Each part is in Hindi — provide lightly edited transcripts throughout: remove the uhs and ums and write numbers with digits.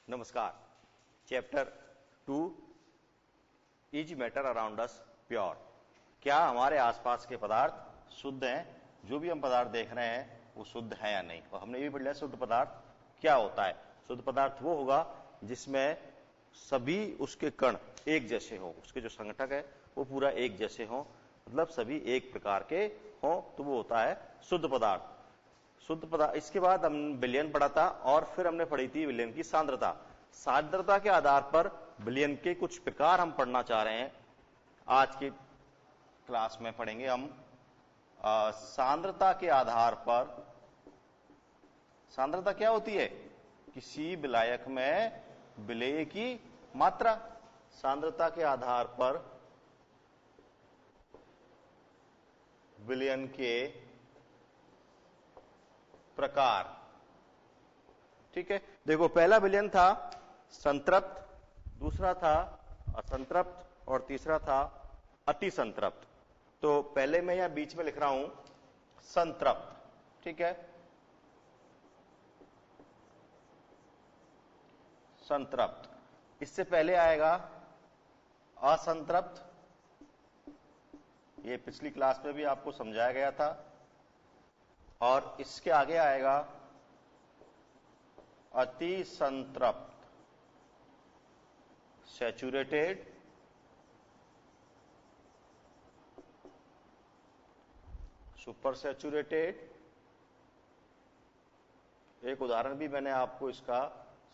नमस्कार। Chapter 2 is matter around us pure. क्या हमारे आसपास के पदार्थ शुद्ध हैं? जो भी हम पदार्थ देख रहे हैं वो शुद्ध है या नहीं। और हमने ये भी पढ़ लिया शुद्ध पदार्थ क्या होता है। शुद्ध पदार्थ वो होगा जिसमें सभी उसके कण एक जैसे हो, उसके जो संगठक है वो पूरा एक जैसे हो, मतलब सभी एक प्रकार के हो, तो वो होता है शुद्ध पदार्थ। शुद्ध पदार्थ। इसके बाद हम विलयन पढ़ा था और फिर हमने पढ़ी थी विलयन की सांद्रता। सांद्रता के आधार पर विलयन के कुछ प्रकार हम पढ़ना चाह रहे हैं। आज की क्लास में पढ़ेंगे हम सांद्रता के आधार पर। सांद्रता क्या होती है? किसी विलायक में विलेय की मात्रा। सांद्रता के आधार पर विलयन के प्रकार। ठीक है, देखो पहला विलयन था संतृप्त, दूसरा था असंतृप्त और तीसरा था अति संतृप्त। तो पहले मैं यहां बीच में लिख रहा हूं संतृप्त। ठीक है, संतृप्त। इससे पहले आएगा असंतृप्त। ये पिछली क्लास में भी आपको समझाया गया था। और इसके आगे आएगा अति संतृप्त, सैचुरेटेड। Super saturated. एक उदाहरण भी मैंने आपको इसका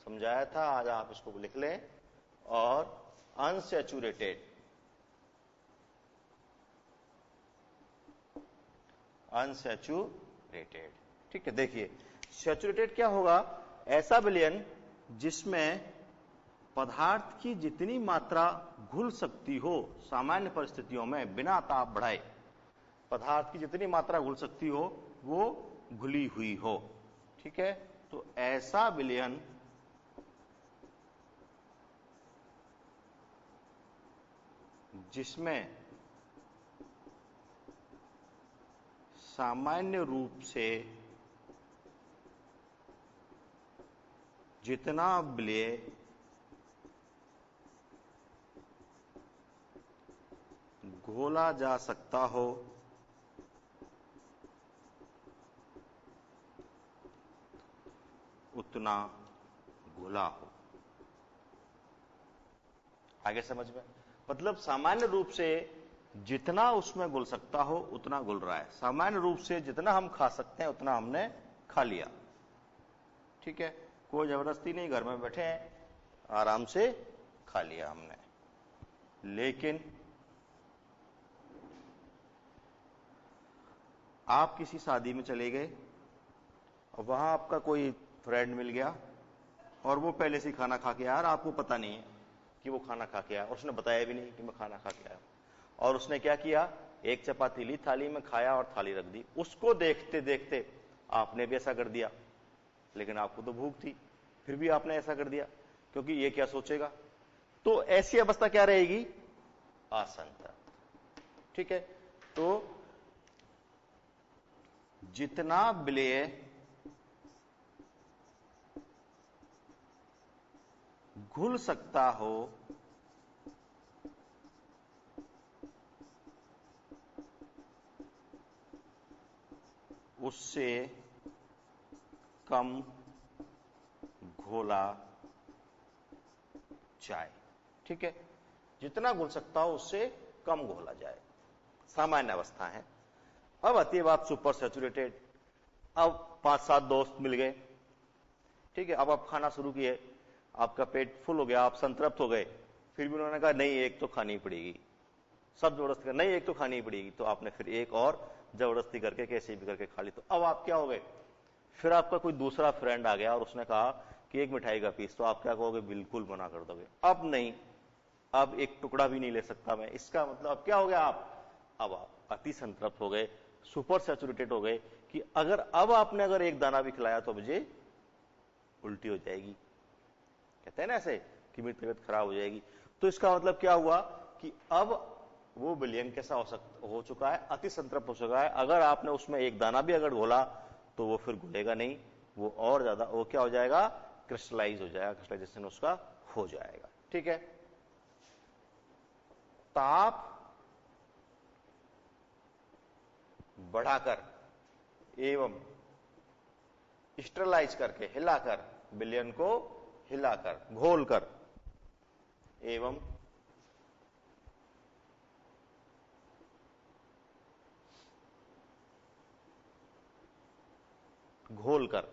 समझाया था, आज आप इसको लिख लें। और अनसैचुरेटेड। अनसैचुरेटेड। ठीक है, देखिए सैचुरेटेड क्या होगा? ऐसा विलयन जिसमें पदार्थ की जितनी मात्रा घुल सकती हो सामान्य परिस्थितियों में बिना ताप बढ़ाए, पदार्थ की जितनी मात्रा घुल सकती हो वो घुली हुई हो। ठीक है, तो ऐसा विलयन जिसमें सामान्य रूप से जितना विलेय घोला जा सकता हो उतना घोला हो। आगे समझ में? मतलब सामान्य रूप से जितना उसमें घुल सकता हो उतना घुल रहा है। सामान्य रूप से जितना हम खा सकते हैं उतना हमने खा लिया। ठीक है, कोई जबरदस्ती नहीं, घर में बैठे हैं आराम से खा लिया हमने। लेकिन आप किसी शादी में चले गए और वहां आपका कोई फ्रेंड मिल गया और वो पहले से खाना खा के आया और आपको पता नहीं है कि वो खाना खा के आया, और उसने बताया भी नहीं कि मैं खाना खा के आया। और उसने क्या किया? एक चपाती ली, थाली में खाया और थाली रख दी। उसको देखते देखते आपने भी ऐसा कर दिया, लेकिन आपको तो भूख थी, फिर भी आपने ऐसा कर दिया, क्योंकि ये क्या सोचेगा। तो ऐसी अवस्था क्या रहेगी? असंतृप्त। ठीक है, तो जितना विलेय घुल सकता हो उससे कम घोला जाए। ठीक है, जितना घुल सकता हो उससे कम घोला जाए, सामान्य अवस्था है। अब आती है बात सुपर सैचुरेटेड। अब 5-7 दोस्त मिल गए। ठीक है, अब आप खाना शुरू किए, आपका पेट फुल हो गया, आप संतृप्त हो गए, फिर भी उन्होंने कहा नहीं एक तो खानी पड़ेगी। सब जबरदस्ती कर, नहीं एक तो खानी पड़ेगी, तो आपने फिर एक और जबरदस्ती करके कैसे भी करके खा ली। तो अब आप क्या हो गए? फिर आपका कोई दूसरा फ्रेंड आ गया और उसने कहा कि एक मिठाई का पीस, तो आप क्या कहोगे? बिल्कुल मना कर दोगे। अब नहीं, अब एक टुकड़ा भी नहीं ले सकता मैं। इसका मतलब अब क्या हो गया? अब आप अति संतृप्त हो गए, सुपर सैचुरेटेड हो गए कि अगर अब आपने अगर एक दाना भी खिलाया तो मुझे उल्टी हो जाएगी। कहते हैं ना ऐसे कि मेरी तबीयत खराब हो जाएगी। तो इसका मतलब क्या हुआ कि अब वो विलयन कैसा हो चुका है? अति संतृप्त हो चुका है। अगर आपने उसमें एक दाना भी अगर घोला तो वो फिर घुलेगा नहीं, वो और ज्यादा, वो क्या हो जाएगा? क्रिस्टलाइज हो जाएगा, क्रिस्टलाइजेशन उसका हो जाएगा। ठीक है, ताप बढ़ाकर एवं स्टरलाइज करके, हिलाकर, विलयन को हिलाकर, घोलकर एवं घोलकर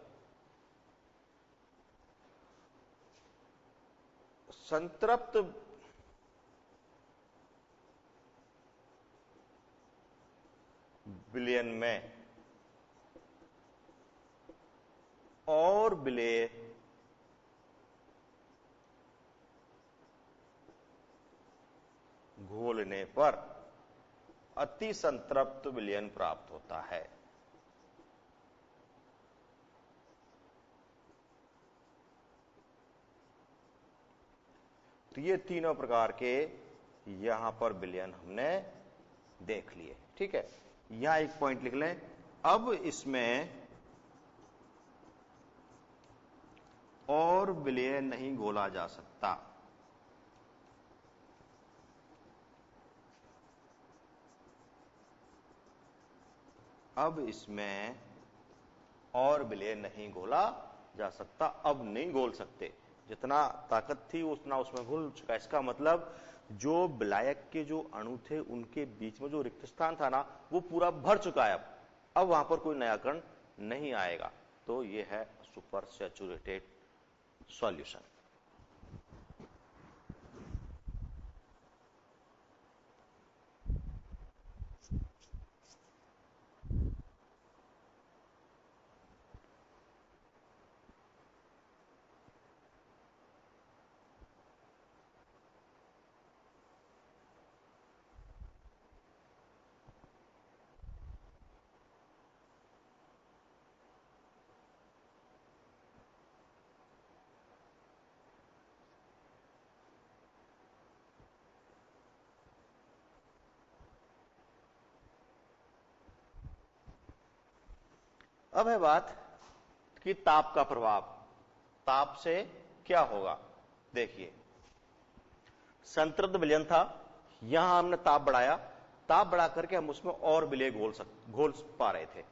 संतृप्त विलयन में और विलेय घोलने पर अति संतृप्त विलयन प्राप्त होता है। तो ये तीनों प्रकार के यहां पर विलयन हमने देख लिए। ठीक है, यहां एक पॉइंट लिख लें, अब इसमें और विलय नहीं घोला जा सकता। अब इसमें और विलय नहीं घोला जा सकता, अब नहीं घोल सकते। जितना ताकत थी उतना उसमें घुल चुका। इसका मतलब जो विलायक के जो अणु थे उनके बीच में जो रिक्त स्थान था ना, वो पूरा भर चुका है। अब वहां पर कोई नया कण नहीं आएगा। तो ये है सुपर सैचुरेटेड सॉल्यूशन। अब है बात कि ताप का प्रभाव। ताप से क्या होगा? देखिए, संतृप्त विलयन था, यहां हमने ताप बढ़ाया, ताप बढ़ा करके हम उसमें और विलय घोल पा रहे थे।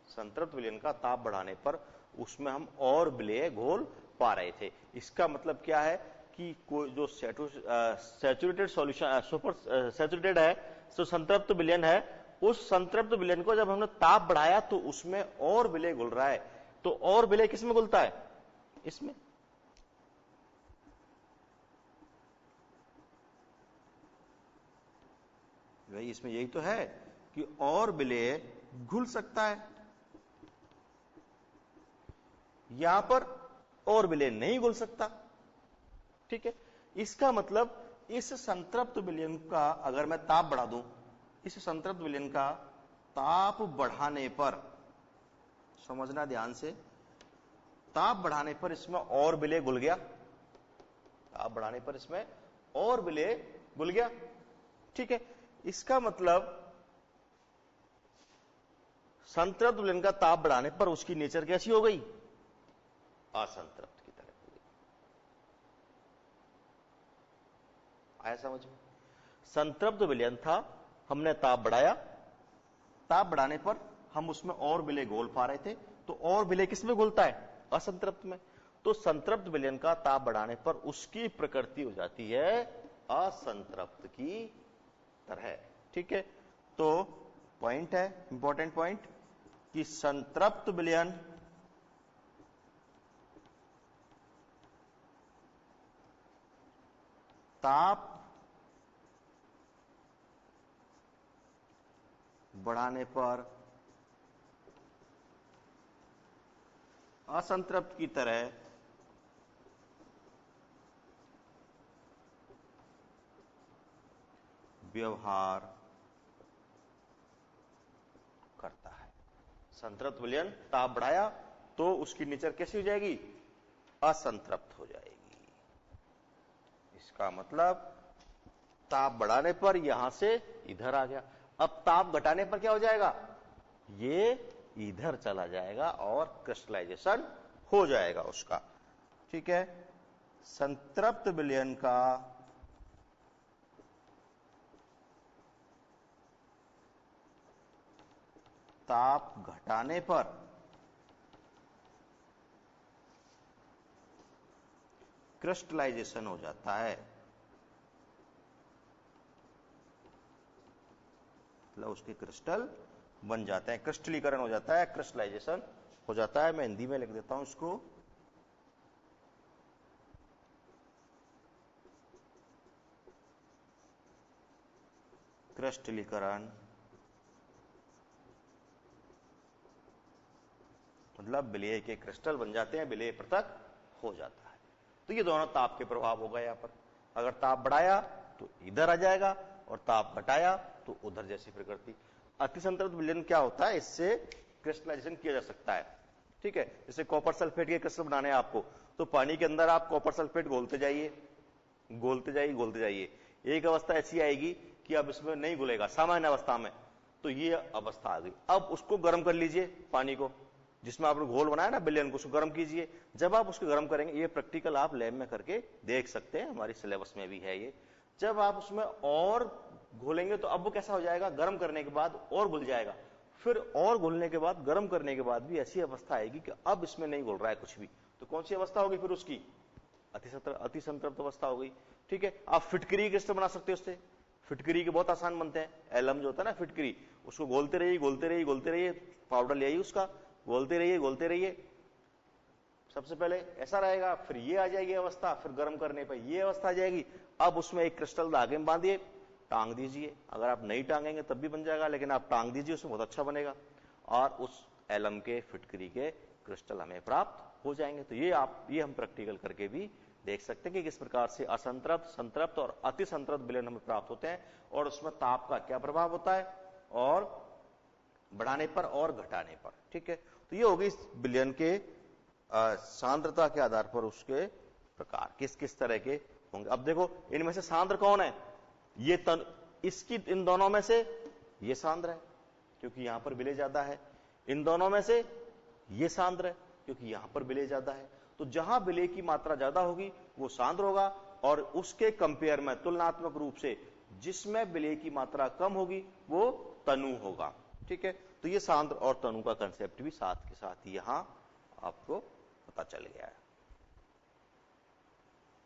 संतृप्त विलयन का ताप बढ़ाने पर उसमें हम और विलय घोल पा रहे थे। इसका मतलब क्या है कि कोई जो सैचुरेटेड सॉल्यूशन, सुपर सैचुरेटेड है, जो संतृप्त विलयन है, उस संतृप्त विलयन को जब हमने ताप बढ़ाया तो उसमें और विलय घुल रहा है। तो और विलय किसमें घुलता है? इसमें। भाई इसमें यही तो है कि और विलय घुल सकता है, यहां पर और विलय नहीं घुल सकता। ठीक है, इसका मतलब इस संतृप्त विलयन का अगर मैं ताप बढ़ा दूं, इस संतृप्त विलयन का ताप बढ़ाने पर, समझना ध्यान से, ताप बढ़ाने पर इसमें और विलय घुल गया। ताप बढ़ाने पर इसमें और विलय घुल गया। ठीक है, इसका मतलब संतृप्त विलयन का ताप बढ़ाने पर उसकी नेचर कैसी हो गई? असंतृप्त की तरह हो गई। आया समझ में? संतृप्त विलयन था, हमने ताप बढ़ाया, ताप बढ़ाने पर हम उसमें और विलय घोल पा रहे थे। तो और विलय किसमें घुलता है? असंतृप्त में। तो संतृप्त विलयन का ताप बढ़ाने पर उसकी प्रकृति हो जाती है असंतृप्त की तरह। ठीक है, तो पॉइंट है, इंपॉर्टेंट पॉइंट, कि संतृप्त विलयन ताप बढ़ाने पर असंतृप्त की तरह व्यवहार करता है। संतृप्त विलयन ताप बढ़ाया तो उसकी नेचर कैसी हो जाएगी? असंतृप्त हो जाएगी। इसका मतलब ताप बढ़ाने पर यहां से इधर आ गया। अब ताप घटाने पर क्या हो जाएगा? ये इधर चला जाएगा और क्रिस्टलाइजेशन हो जाएगा उसका। ठीक है, संतृप्त विलयन का ताप घटाने पर क्रिस्टलाइजेशन हो जाता है, मतलब उसके क्रिस्टल बन जाते हैं, क्रिस्टलीकरण हो जाता है, क्रिस्टलाइजेशन हो जाता है। मैं हिंदी में लिख देता हूं इसको, क्रिस्टलीकरण मतलब विलेय के क्रिस्टल बन जाते हैं, विलेय पृथक हो जाता है। तो ये दोनों ताप के प्रभाव हो गए। यहां पर अगर ताप बढ़ाया तो इधर आ जाएगा और ताप घटाया तो उधर जैसी प्रकृति। अतिसंतृप्त विलयन क्या होता है, इससे क्रिस्टलाइजेशन किया जा सकता है। ठीक है, जैसे कॉपर सल्फेट के क्रिस्टल बनाने हैं आपको, तो पानी के अंदर आप कॉपर सल्फेट घोलते जाइए, घोलते जाइए, घोलते जाइए। एक अवस्था ऐसी आएगी कि अब इसमें नहीं घुलेगा सामान्य अवस्था में, तो ये अवस्था आ गई। अब उसको गर्म कर लीजिए, पानी को जिसमें आपने घोल बनाया ना विलयन को, उसको गर्म कीजिए। जब आप उसको गर्म करेंगे, ये प्रैक्टिकल आप लैब में करके देख सकते हैं, हमारी सिलेबस में भी है ये। जब आप उसमें और घोलेंगे तो अब वो कैसा हो जाएगा, गर्म करने के बाद और घुल जाएगा, फिर और घुलने के बाद, गर्म करने के बाद भी ऐसी अवस्था आएगी कि अब इसमें नहीं घुल रहा है कुछ भी। तो कौन सी अवस्था होगी फिर उसकी, अतिसंतृप्त अवस्था हो गई। ठीक है, आप फिटकरी क्रिस्टल बना सकते हो उससे। फिटकरी के बहुत आसान बनते हैं, एलम जो होता है ना फिटकरी, उसको घोलते रहिए, घोलते रहिए, घोलते रहिए, पाउडर ले आइए उसका, घोलते रहिए, घोलते रहिए। सबसे पहले ऐसा रहेगा, फिर ये आ जाएगी अवस्था, फिर गर्म करने पर ये अवस्था आ जाएगी। अब उसमें एक क्रिस्टल धागे में बांधिए, टांग दीजिए। अगर आप नहीं टांगेंगे तब भी बन जाएगा, लेकिन आप टांग दीजिए, उसमें बहुत अच्छा बनेगा और उस एलम के फिटकरी के क्रिस्टल हमें प्राप्त हो जाएंगे। तो ये हम प्रैक्टिकल करके भी देख सकते हैं कि किस प्रकार से असंतृप्त, संतृप्त और अतिसंतृप्त विलयन हमें प्राप्त होते हैं और उसमें ताप का क्या प्रभाव होता है, और बढ़ाने पर और घटाने पर। ठीक है, तो ये होगी विलयन के सांद्रता के आधार पर उसके प्रकार किस किस तरह के होंगे। अब देखो, इनमें से सांद्र कौन है, ये इसकी इन दोनों में से ये सांद्र है क्योंकि यहां पर विलय ज्यादा है। इन दोनों में से ये सांद्र है क्योंकि यहां पर विलय ज्यादा है। तो जहां विलय की मात्रा ज्यादा होगी वो सांद्र होगा, और उसके कंपेयर में तुलनात्मक रूप से जिसमें विलय की मात्रा कम होगी वो तनु होगा। ठीक है, तो ये सांद्र और तनु का कंसेप्ट भी साथ के साथ यहां आपको पता चल गया है।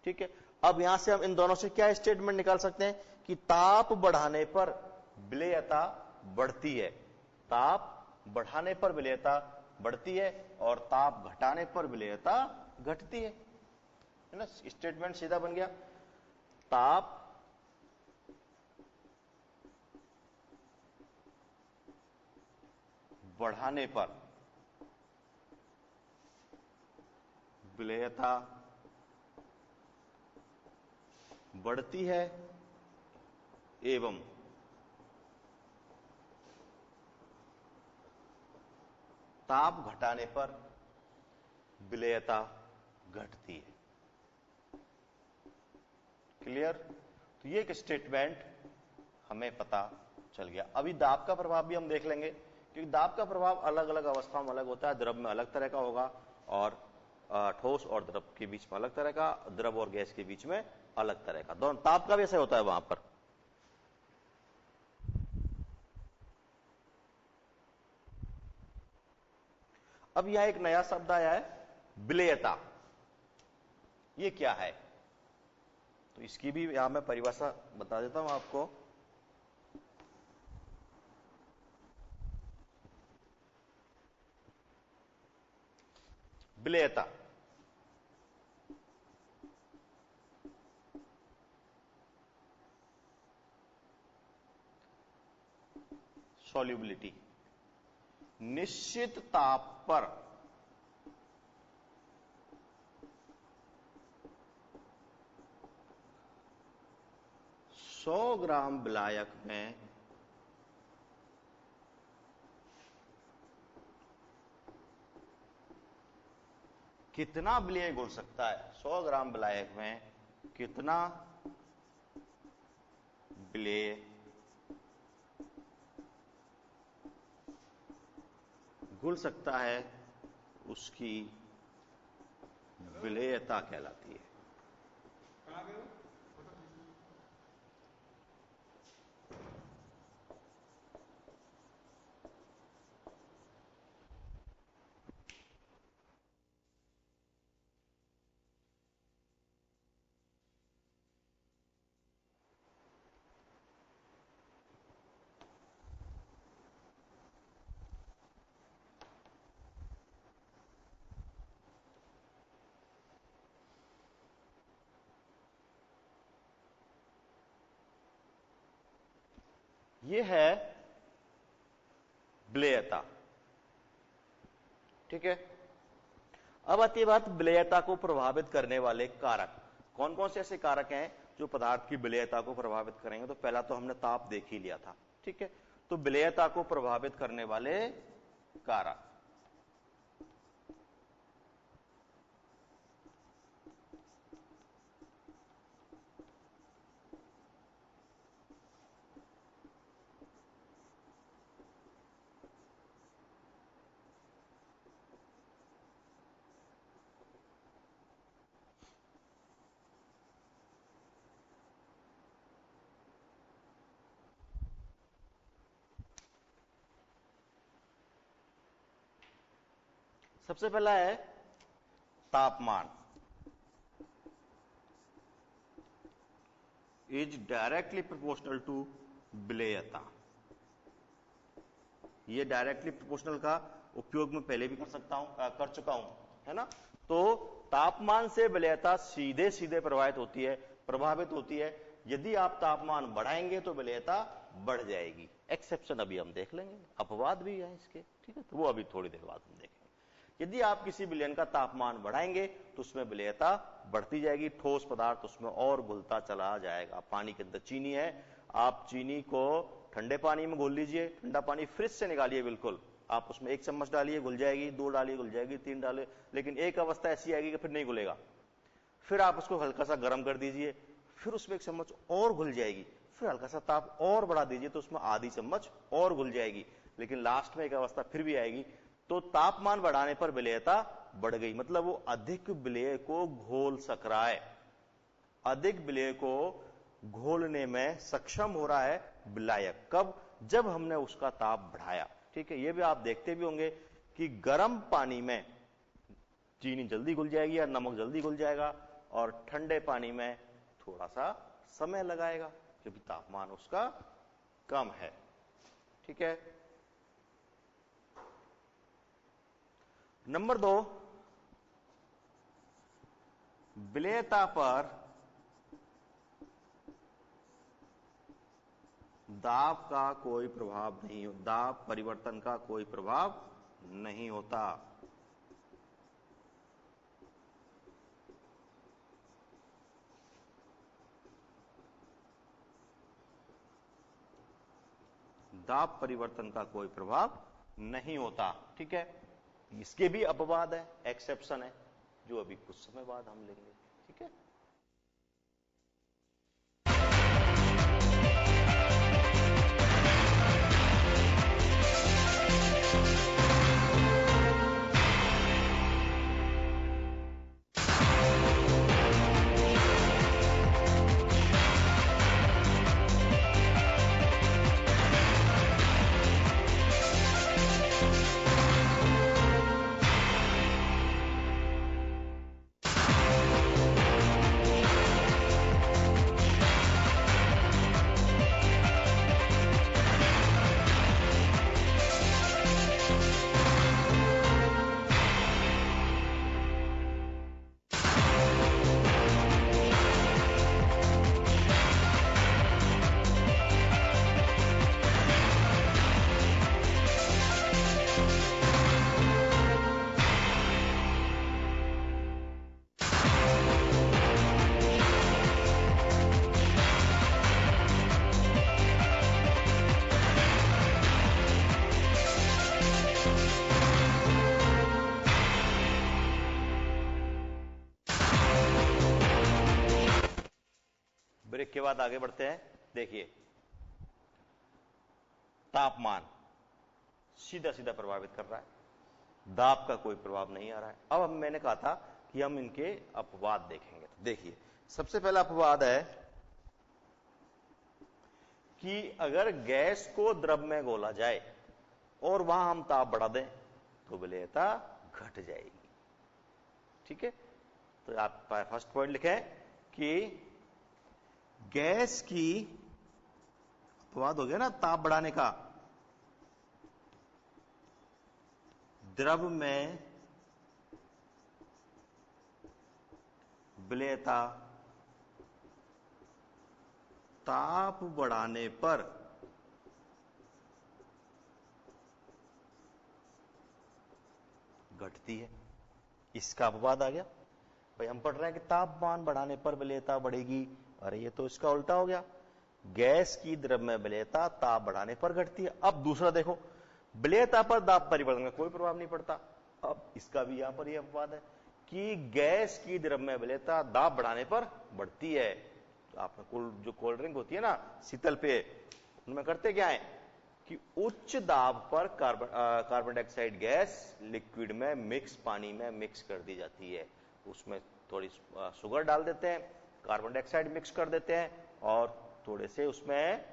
ठीक है, अब यहां से हम इन दोनों से क्या स्टेटमेंट निकाल सकते हैं कि ताप बढ़ाने पर विलेयता बढ़ती है, ताप बढ़ाने पर विलेयता बढ़ती है और ताप घटाने पर विलेयता घटती है ना। स्टेटमेंट सीधा बन गया, ताप बढ़ाने पर विलेयता बढ़ती है एवं ताप घटाने पर विलेयता घटती है। क्लियर? तो ये एक स्टेटमेंट हमें पता चल गया। अभी दाब का प्रभाव भी हम देख लेंगे, क्योंकि दाब का प्रभाव अलग अलग अवस्थाओं में अलग होता है। द्रव में अलग तरह का होगा और ठोस और द्रव के बीच में अलग तरह का, द्रव और गैस के बीच में अलग तरह का। दोनों ताप का भी ऐसा होता है वहां पर। अब यहां एक नया शब्द आया है, विलेयता। ये क्या है, तो इसकी भी यहां मैं परिभाषा बता देता हूं आपको। विलेयता सॉल्युबिलिटी, निश्चित ताप पर सौ ग्राम विलायक में कितना विलेय घुल सकता है, 100 ग्राम विलायक में कितना विलेय घुल सकता है, उसकी विलेयता कहलाती है। ये है विलेयता, ठीक है। अब आती है बात विलेयता को प्रभावित करने वाले कारक। कौन कौन से ऐसे कारक हैं जो पदार्थ की विलेयता को प्रभावित करेंगे? तो पहला तो हमने ताप देख ही लिया था, ठीक है। तो विलेयता को प्रभावित करने वाले कारक, सबसे पहला है तापमान। इज डायरेक्टली प्रोपोर्शनल टू विलेयता। ये डायरेक्टली प्रोपोर्शनल का उपयोग मैं पहले भी कर चुका हूं, है ना। तो तापमान से विलेयता सीधे सीधे प्रभावित होती है। यदि आप तापमान बढ़ाएंगे तो विलेयता बढ़ जाएगी। एक्सेप्शन अभी हम देख लेंगे, अपवाद भी है इसके, ठीक है। तो वो अभी थोड़ी देर बाद हम देखेंगे। यदि आप किसी विलयन का तापमान बढ़ाएंगे तो उसमें विलेयता बढ़ती जाएगी, ठोस पदार्थ उसमें और घुलता चला जाएगा। पानी के अंदर चीनी है, आप चीनी को ठंडे पानी में घोल लीजिए, ठंडा पानी फ्रिज से निकालिए, बिल्कुल आप उसमें 1 चम्मच डालिए, घुल जाएगी, 2 डालिए, घुल जाएगी, 3 डालिए, लेकिन एक अवस्था ऐसी आएगी कि फिर नहीं घुलेगा। फिर आप उसको हल्का सा गर्म कर दीजिए, फिर उसमें 1 चम्मच और घुल जाएगी, फिर हल्का सा ताप और बढ़ा दीजिए तो उसमें आधी चम्मच और घुल जाएगी, लेकिन लास्ट में एक अवस्था फिर भी आएगी। तो तापमान बढ़ाने पर विलेयता बढ़ गई, मतलब वो अधिक विलेय को घोल सक रहा है, अधिक विलेय को घोलने में सक्षम हो रहा है विलायक। कब? जब हमने उसका ताप बढ़ाया, ठीक है। ये भी आप देखते भी होंगे कि गर्म पानी में चीनी जल्दी घुल जाएगी या नमक जल्दी घुल जाएगा, और ठंडे पानी में थोड़ा सा समय लगाएगा क्योंकि तापमान उसका कम है, ठीक है। नंबर 2, विलेयता पर दाब का कोई प्रभाव नहीं, दाब परिवर्तन का कोई प्रभाव नहीं होता। दाब परिवर्तन का कोई प्रभाव नहीं होता, ठीक है। इसके भी अपवाद है, एक्सेप्शन है, जो अभी कुछ समय बाद हम लेंगे, ठीक है। ब्रेक के बाद आगे बढ़ते हैं। देखिए, तापमान सीधा सीधा प्रभावित कर रहा है, दाब का कोई प्रभाव नहीं आ रहा है। अब मैंने कहा था कि हम इनके अपवाद देखेंगे। तो देखिए, सबसे पहला अपवाद है कि अगर गैस को द्रव में घोला जाए और वहां हम ताप बढ़ा दें तो विलेयता घट जाएगी। ठीक है, तो आप फर्स्ट पॉइंट लिखें कि गैस की, अपवाद हो गया ना ताप बढ़ाने का, द्रव में विलेयता ताप बढ़ाने पर घटती है। इसका अपवाद आ गया। भाई हम पढ़ रहे हैं कि तापमान बढ़ाने पर विलेयता बढ़ेगी, अरे ये तो इसका उल्टा हो गया, गैस की द्रव में विलेयता ताप बढ़ाने पर घटती है। अब दूसरा देखो, विलेयता पर दाब परिवर्तन का कोई प्रभाव नहीं पड़ता। अब इसका भी यहां पर यह अपवाद है कि गैस की द्रव में विलेयता दाब बढ़ाने पर बढ़ती है। तो आपने जो कोल्ड ड्रिंक होती है ना शीतल पेय, उनमें करते क्या है कि उच्च दाब पर कार्बन डाइऑक्साइड गैस लिक्विड में मिक्स, पानी में मिक्स कर दी जाती है। उसमें थोड़ी शुगर डाल देते हैं, कार्बन डाइऑक्साइड मिक्स कर देते हैं और थोड़े से उसमें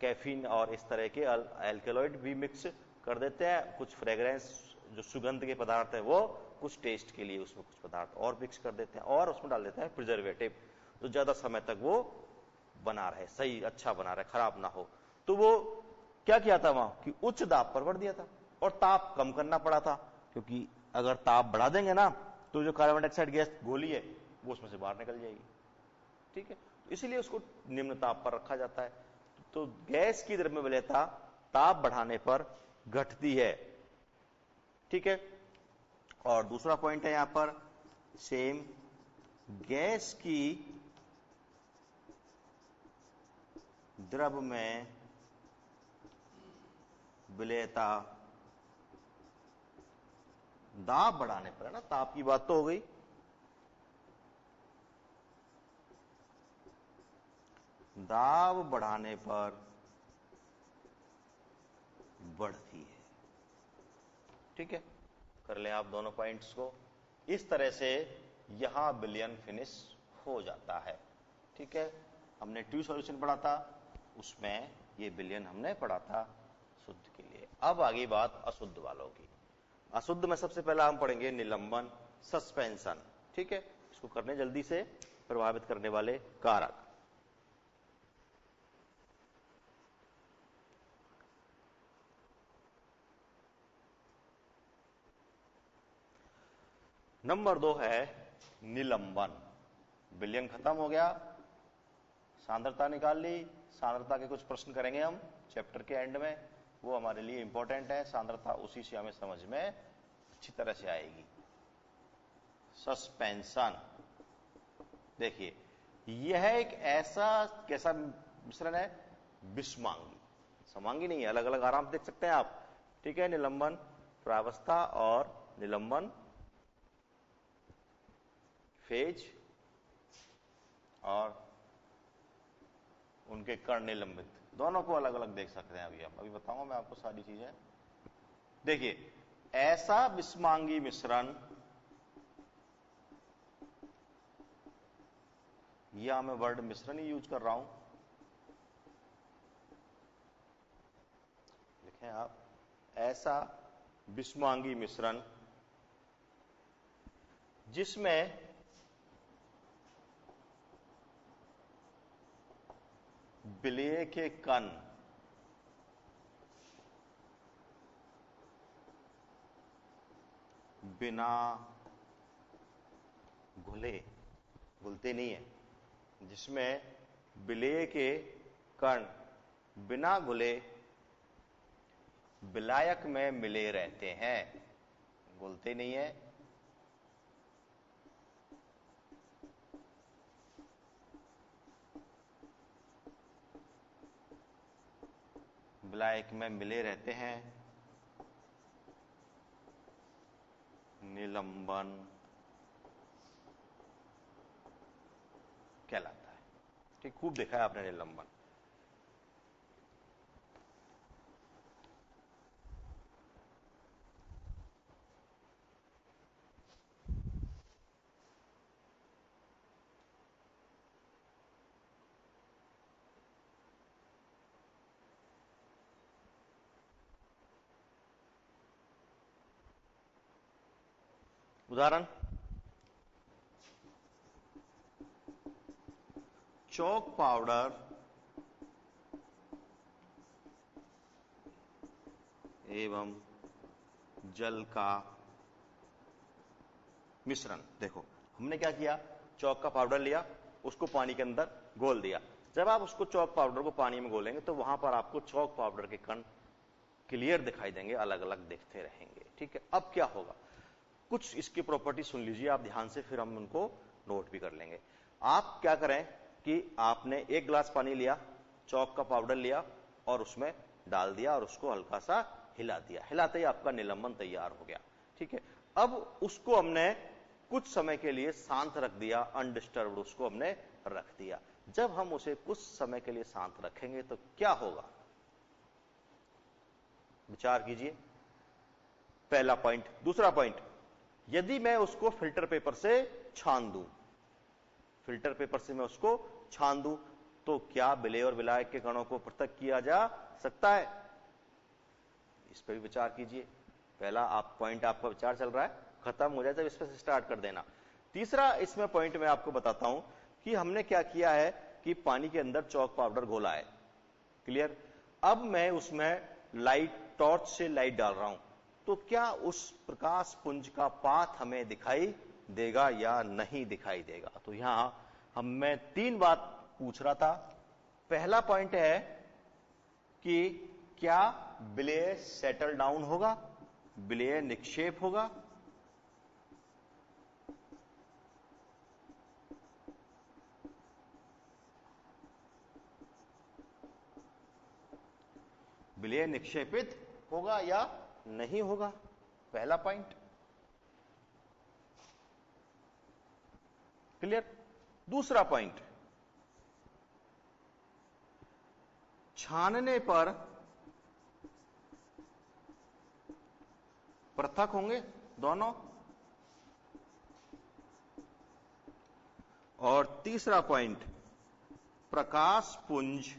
कैफीन और इस तरह के एल्केलॉइड भी मिक्स कर देते हैं। कुछ फ्रेग्रेंस जो सुगंध के पदार्थ है वो, कुछ टेस्ट के लिए उसमें कुछ पदार्थ और मिक्स कर देते हैं और उसमें डाल देते हैं प्रिजर्वेटिव, तो ज्यादा समय तक वो बना रहे, सही अच्छा बना रहे, खराब ना हो। तो वो क्या किया था वहां कि उच्च दाब पर बढ़ दिया था और ताप कम करना पड़ा था, क्योंकि अगर ताप बढ़ा देंगे ना तो जो कार्बन डाइऑक्साइड गैस गोली है वो उसमें से बाहर निकल जाएगी। ठीक है, इसीलिए उसको निम्न ताप पर रखा जाता है। तो गैस की द्रव्य विलेयता ताप बढ़ाने पर घटती है। ठीक है, और दूसरा पॉइंट है यहां पर सेम, गैस की द्रव में विलेयता दाब बढ़ाने पर, है ना, ताप की बात तो हो गई, दाब बढ़ाने पर बढ़ती है। ठीक है, कर ले आप दोनों पॉइंट्स को। इस तरह से यहां विलयन फिनिश हो जाता है। ठीक है, हमने ट्रू सॉल्यूशन पढ़ा था, उसमें ये विलयन हमने पढ़ा था शुद्ध के लिए। अब आगे बात अशुद्ध वालों की। अशुद्ध में सबसे पहला हम पढ़ेंगे निलंबन, सस्पेंशन। ठीक है, इसको करने जल्दी से, प्रभावित करने वाले कारक। नंबर 2 है निलंबन। विलयन खत्म हो गया, सांद्रता निकाल ली, सांद्रता के कुछ प्रश्न करेंगे हम चैप्टर के एंड में, वो हमारे लिए इंपॉर्टेंट है। सांद्रता उसी से हमें समझ में अच्छी तरह से आएगी। सस्पेंशन, देखिए यह एक ऐसा कैसा मिश्रण है, विषमांगी, समांगी नहीं है, अलग अलग आराम से देख सकते हैं आप। ठीक है, निलंबन प्रावस्था और निलंबन फेज और उनके कण निलंबित, दोनों को अलग अलग देख सकते हैं। अभी बताऊंगा मैं आपको सारी चीजें। देखिए, ऐसा विषमांगी मिश्रण, या मैं वर्ड मिश्रण ही यूज कर रहा हूं, लिखें आप, ऐसा विषमांगी मिश्रण जिसमें विलेय के कण बिना घुले, घुलते नहीं है, जिसमें विलेय के कण बिना घुले विलायक में मिले रहते हैं, घुलते नहीं है। विलायक में मिले रहते हैं, निलंबन कहलाता है। ठीक, खूब देखा है आपने निलंबन। उदाहरण, चॉक पाउडर एवं जल का मिश्रण। देखो हमने क्या किया, चॉक का पाउडर लिया, उसको पानी के अंदर घोल दिया। जब आप उसको चॉक पाउडर को पानी में घोलेंगे तो वहां पर आपको चॉक पाउडर के कण क्लियर दिखाई देंगे, अलग अलग दिखते रहेंगे। ठीक है, अब क्या होगा, कुछ इसकी प्रॉपर्टी सुन लीजिए आप ध्यान से, फिर हम उनको नोट भी कर लेंगे। आप क्या करें कि आपने 1 गिलास पानी लिया, चॉक का पाउडर लिया और उसमें डाल दिया और उसको हल्का सा हिला दिया। हिलाते ही आपका निलंबन तैयार हो गया। ठीक है, अब उसको हमने कुछ समय के लिए शांत रख दिया, अनडिस्टर्ब्ड उसको हमने रख दिया। जब हम उसे कुछ समय के लिए शांत रखेंगे तो क्या होगा, विचार कीजिए। पहला पॉइंट। दूसरा पॉइंट, यदि मैं उसको फिल्टर पेपर से छान दूं, फिल्टर पेपर से मैं उसको छान दूं, तो क्या विलेय और विलायक के कणों को पृथक किया जा सकता है? इस पर भी विचार कीजिए। पहला आप पॉइंट, आपका विचार चल रहा है, खत्म हो जाए तब इस पर स्टार्ट कर देना। तीसरा इसमें पॉइंट मैं आपको बताता हूं कि हमने क्या किया है कि पानी के अंदर चॉक पाउडर घोला है, क्लियर। अब मैं उसमें लाइट, टॉर्च से लाइट डाल रहा हूं, तो क्या उस प्रकाश पुंज का पाथ हमें दिखाई देगा या नहीं दिखाई देगा? तो यहां मैं 3 बात पूछ रहा था। पहला पॉइंट है कि क्या विलेय सेटल डाउन होगा, विलेय निक्षेप होगा? विलेय निक्षेपित होगा या नहीं होगा, पहला पॉइंट, क्लियर। दूसरा पॉइंट, छानने पर पृथक होंगे दोनों। और तीसरा पॉइंट, प्रकाश पुंज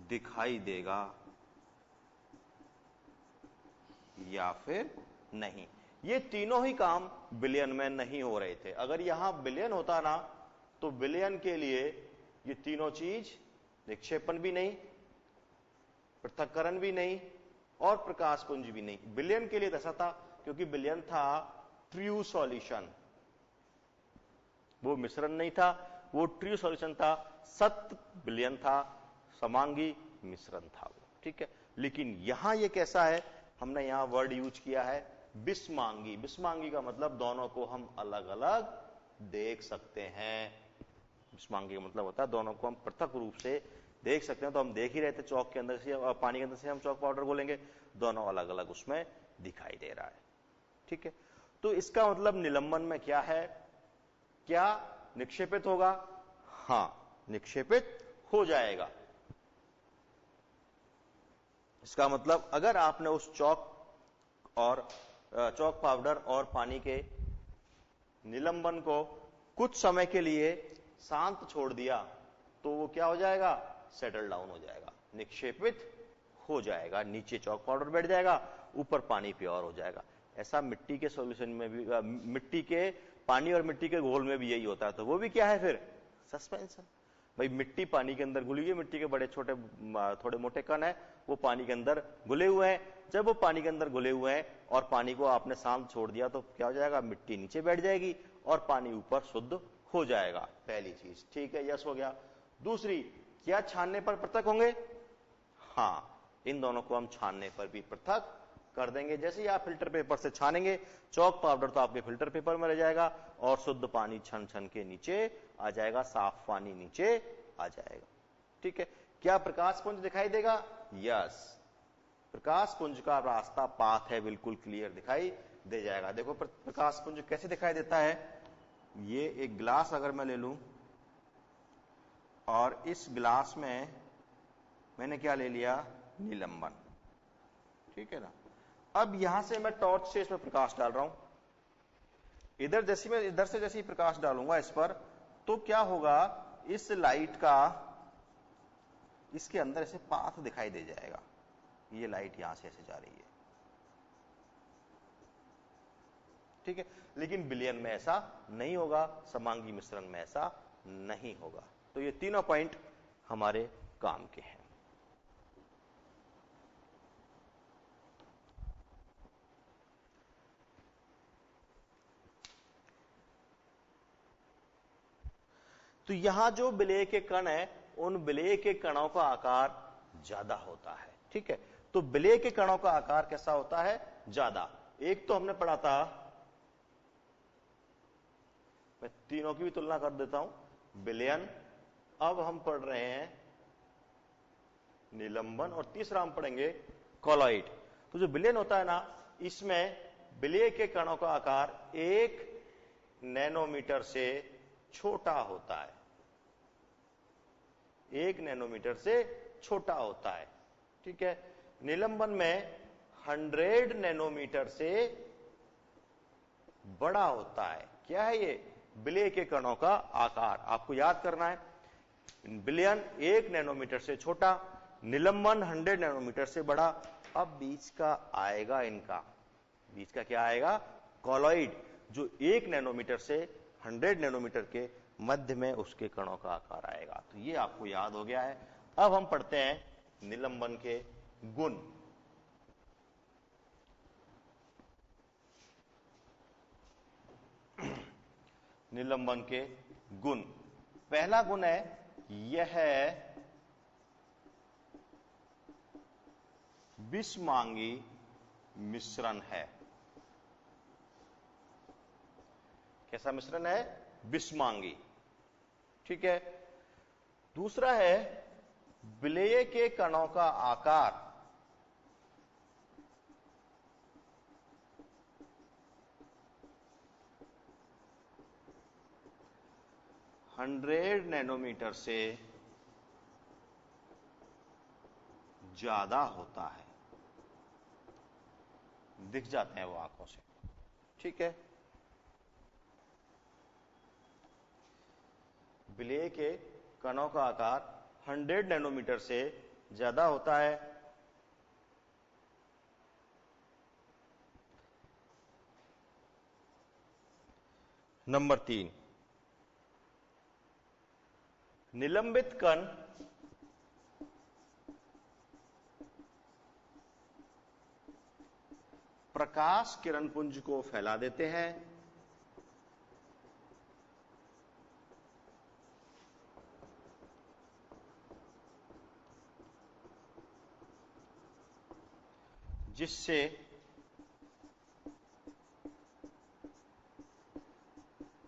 दिखाई देगा या फिर नहीं। ये तीनों ही काम विलयन में नहीं हो रहे थे। अगर यहां विलयन होता ना, तो विलयन के लिए ये तीनों चीज, निक्षेपण भी नहीं, पृथक्करण भी नहीं और प्रकाश पुंज भी नहीं। विलयन के लिए ऐसा था क्योंकि विलयन था ट्रू सॉल्यूशन, वो मिश्रण नहीं था, वो ट्रू सॉल्यूशन था, सत्य विलयन था, समांगी मिश्रण था वो। ठीक है, लेकिन यहां ये कैसा है, हमने यहां वर्ड यूज किया है विषमांगी। विषमांगी का मतलब दोनों को हम अलग अलग देख सकते हैं। विषमांगी का मतलब होता है दोनों को हम पृथक रूप से देख सकते हैं। तो हम देख ही रहे थे, चौक के अंदर से, पानी के अंदर से हम चौक पाउडर घोलेंगे, दोनों अलग अलग उसमें दिखाई दे रहा है। ठीक है, तो इसका मतलब निलंबन में क्या है, क्या निक्षेपित होगा? हां, निक्षेपित हो जाएगा। इसका मतलब अगर आपने उस चौक पाउडर और पानी के निलंबन को कुछ समय के लिए शांत छोड़ दिया, तो वो क्या हो जाएगा, सेटल डाउन हो जाएगा, निक्षेपित हो जाएगा। नीचे चौक पाउडर बैठ जाएगा, ऊपर पानी प्योर हो जाएगा। ऐसा मिट्टी के सॉल्यूशन में भी, मिट्टी के पानी और मिट्टी के घोल में भी यही होता है। तो वो भी क्या है फिर, सस्पेंशन। भाई मिट्टी पानी के अंदर घुली हुई है, मिट्टी के बड़े छोटे थोड़े मोटे कण है, वो पानी के अंदर घुले हुए हैं। जब वो पानी के अंदर घुले हुए हैं और पानी को आपने शांत छोड़ दिया, तो क्या हो जाएगा, मिट्टी नीचे बैठ जाएगी और पानी ऊपर शुद्ध हो जाएगा। पहली चीज, ठीक है, यस हो गया। दूसरी, क्या छानने पर पृथक होंगे? हां, इन दोनों को हम छानने पर भी पृथक कर देंगे। जैसे ही आप फिल्टर पेपर से छानेंगे, चौक पाउडर तो आपके फिल्टर पेपर में रह जाएगा और शुद्ध पानी छन छन के नीचे आ जाएगा, साफ पानी नीचे आ जाएगा। ठीक है, क्या प्रकाश पुंज दिखाई देगा? यस, प्रकाश पुंज का रास्ता, पाथ है, बिल्कुल क्लियर दिखाई दे जाएगा। देखो प्रकाश पुंज कैसे दिखाई देता है। ये एक गिलास अगर मैं ले लूं और इस गिलास में मैंने क्या ले लिया, निलंबन, ठीक है ना। अब यहां से मैं टॉर्च से इसमें प्रकाश डाल रहा हूं, इधर जैसे मैं इधर से जैसे ही प्रकाश डालूंगा इस पर, तो क्या होगा, इस लाइट का इसके अंदर ऐसे पाथ दिखाई दे जाएगा। ये लाइट यहां से ऐसे जा रही है, ठीक है, लेकिन विलयन में ऐसा नहीं होगा, समांगी मिश्रण में ऐसा नहीं होगा। तो ये तीनों पॉइंट हमारे काम के हैं। तो यहां जो विलेय के कण है, उन विलेय के कणों का आकार ज्यादा होता है। ठीक है, तो विलेय के कणों का आकार कैसा होता है? ज्यादा। एक तो हमने पढ़ा था, मैं तीनों की भी तुलना कर देता हूं, विलयन, अब हम पढ़ रहे हैं निलंबन, और तीसरा हम पढ़ेंगे कॉलॉइड। तो जो विलयन होता है ना, इसमें विलेय के कणों का आकार 1 नैनोमीटर से छोटा होता है, 1 नैनोमीटर से छोटा होता है। ठीक है, निलंबन में 100 नैनोमीटर से बड़ा होता है। क्या है ये? विलेय के कणों का आकार आपको याद करना है। विलयन 1 नैनोमीटर से छोटा, निलंबन 100 नैनोमीटर से बड़ा। अब बीच का आएगा, इनका बीच का क्या आएगा? कॉलॉइड, जो 1 नैनोमीटर से 100 नैनोमीटर के मध्य में उसके कणों का आकार आएगा। तो ये आपको याद हो गया है। अब हम पढ़ते हैं निलंबन के गुण। निलंबन के गुण, पहला गुण है, यह विषमांगी मिश्रण है। कैसा मिश्रण है? विषमांगी। ठीक है, दूसरा है, विलेय के कणों का आकार (100 नैनोमीटर से ज्यादा होता है। दिख जाते हैं वो आंखों से। ठीक है, विलेय के कणों का आकार 100 नैनोमीटर से ज्यादा होता है। नंबर 3, निलंबित कण प्रकाश किरण पुंज को फैला देते हैं। जिससे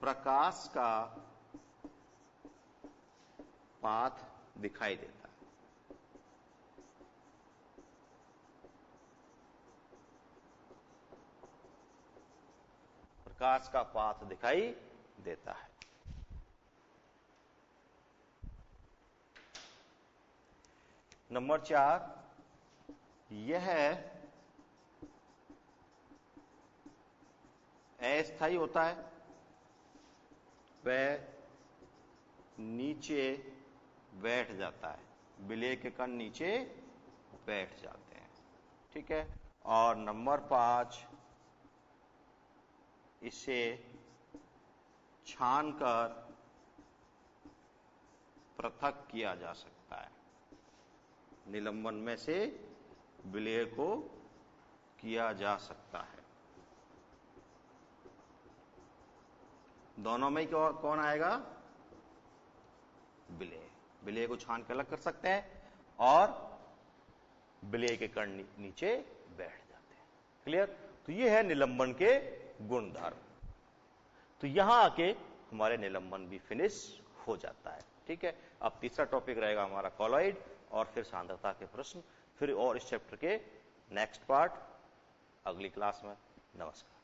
प्रकाश का पाथ दिखाई देता है। प्रकाश का पाथ दिखाई देता है। नंबर 4, यह अस्थायी होता है, वह नीचे बैठ जाता है। विलेय के कण नीचे बैठ जाते हैं। ठीक है, और नंबर 5, इसे छानकर पृथक किया जा सकता है। निलंबन में से विलेय को किया जा सकता है। दोनों में ही कौन आएगा? विलेय। विलेय को छान के अलग कर सकते हैं, और विलेय के कण नीचे बैठ जाते हैं। क्लियर? तो ये है निलंबन के गुणधर्म। तो यहां आके हमारे निलंबन भी फिनिश हो जाता है। ठीक है, अब तीसरा टॉपिक रहेगा हमारा कॉलॉइड, और फिर सांद्रता के प्रश्न, फिर और इस चैप्टर के नेक्स्ट पार्ट अगली क्लास में। नमस्कार।